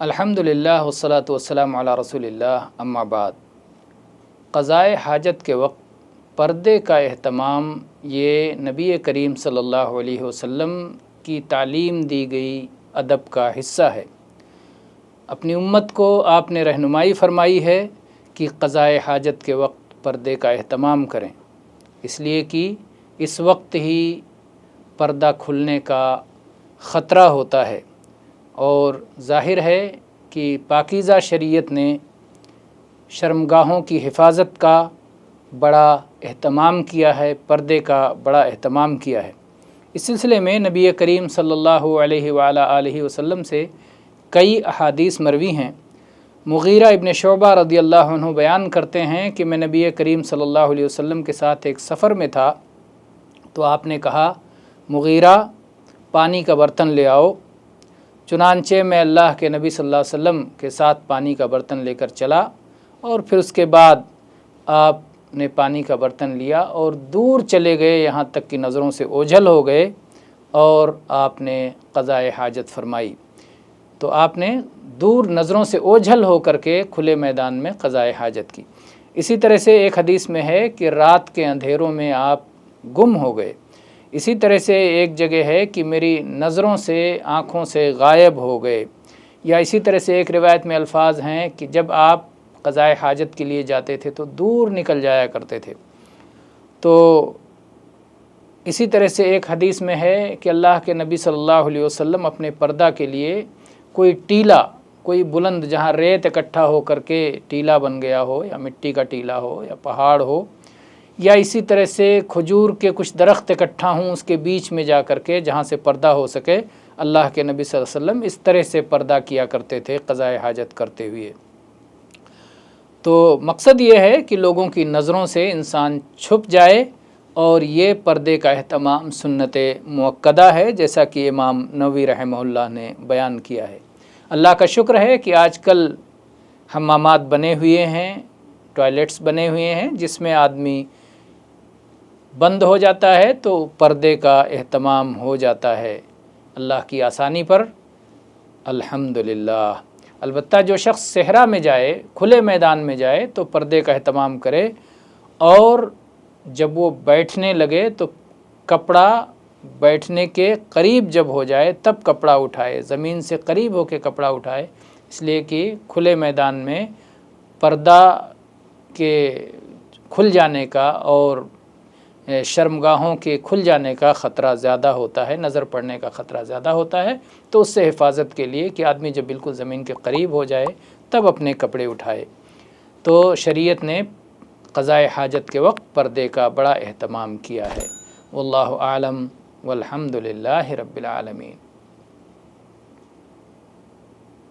الحمدللہ والصلاۃ والسلام علی رسول اللہ اما بعد۔ قضائے حاجت کے وقت پردے کا اہتمام یہ نبی کریم صلی اللہ علیہ وسلم کی تعلیم دی گئی ادب کا حصہ ہے۔ اپنی امت کو آپ نے رہنمائی فرمائی ہے کہ قضائے حاجت کے وقت پردے کا اہتمام کریں، اس لیے کہ اس وقت ہی پردہ کھلنے کا خطرہ ہوتا ہے، اور ظاہر ہے کہ پاکیزہ شریعت نے شرمگاہوں کی حفاظت کا بڑا اہتمام کیا ہے، پردے کا بڑا اہتمام کیا ہے۔ اس سلسلے میں نبی کریم صلی اللہ علیہ وآلہ وسلم سے کئی احادیث مروی ہیں۔ مغیرہ ابن شعبہ رضی اللہ عنہ بیان کرتے ہیں کہ میں نبی کریم صلی اللہ علیہ وسلم کے ساتھ ایک سفر میں تھا، تو آپ نے کہا، مغیرہ پانی کا برتن لے آؤ۔ چنانچہ میں اللہ کے نبی صلی اللہ علیہ وسلم کے ساتھ پانی کا برتن لے کر چلا، اور پھر اس کے بعد آپ نے پانی کا برتن لیا اور دور چلے گئے، یہاں تک کہ نظروں سے اوجھل ہو گئے، اور آپ نے قضائے حاجت فرمائی۔ تو آپ نے دور نظروں سے اوجھل ہو کر کے کھلے میدان میں قضائے حاجت کی۔ اسی طرح سے ایک حدیث میں ہے کہ رات کے اندھیروں میں آپ گم ہو گئے۔ اسی طرح سے ایک جگہ ہے کہ میری نظروں سے، آنکھوں سے غائب ہو گئے۔ یا اسی طرح سے ایک روایت میں الفاظ ہیں کہ جب آپ قضائے حاجت کے لیے جاتے تھے تو دور نکل جایا کرتے تھے۔ تو اسی طرح سے ایک حدیث میں ہے کہ اللہ کے نبی صلی اللہ علیہ وسلم اپنے پردہ کے لیے کوئی ٹیلا، کوئی بلند جہاں ریت اکٹھا ہو کر کے ٹیلا بن گیا ہو، یا مٹی کا ٹیلا ہو، یا پہاڑ ہو، یا اسی طرح سے کھجور کے کچھ درخت اکٹھا ہوں، اس کے بیچ میں جا کر کے جہاں سے پردہ ہو سکے، اللہ کے نبی صلی اللہ علیہ وسلم اس طرح سے پردہ کیا کرتے تھے قضائے حاجت کرتے ہوئے۔ تو مقصد یہ ہے کہ لوگوں کی نظروں سے انسان چھپ جائے، اور یہ پردے کا اہتمام سنت مؤکدہ ہے، جیسا کہ امام نووی رحمہ اللہ نے بیان کیا ہے۔ اللہ کا شکر ہے کہ آج کل حمامات بنے ہوئے ہیں، ٹوائلٹس بنے ہوئے ہیں، جس میں آدمی بند ہو جاتا ہے تو پردے کا اہتمام ہو جاتا ہے، اللہ کی آسانی پر الحمدللہ۔ البتہ جو شخص صحرا میں جائے، کھلے میدان میں جائے، تو پردے کا اہتمام کرے، اور جب وہ بیٹھنے لگے تو کپڑا بیٹھنے کے قریب جب ہو جائے تب کپڑا اٹھائے، زمین سے قریب ہو کے کپڑا اٹھائے، اس لیے کہ کھلے میدان میں پردہ کے کھل جانے کا اور شرمگاہوں کے کھل جانے کا خطرہ زیادہ ہوتا ہے، نظر پڑنے کا خطرہ زیادہ ہوتا ہے۔ تو اس سے حفاظت کے لیے کہ آدمی جب بالکل زمین کے قریب ہو جائے تب اپنے کپڑے اٹھائے۔ تو شریعت نے قضائے حاجت کے وقت پردے کا بڑا اہتمام کیا ہے۔ واللہ اعلم والحمد للہ رب العالمین۔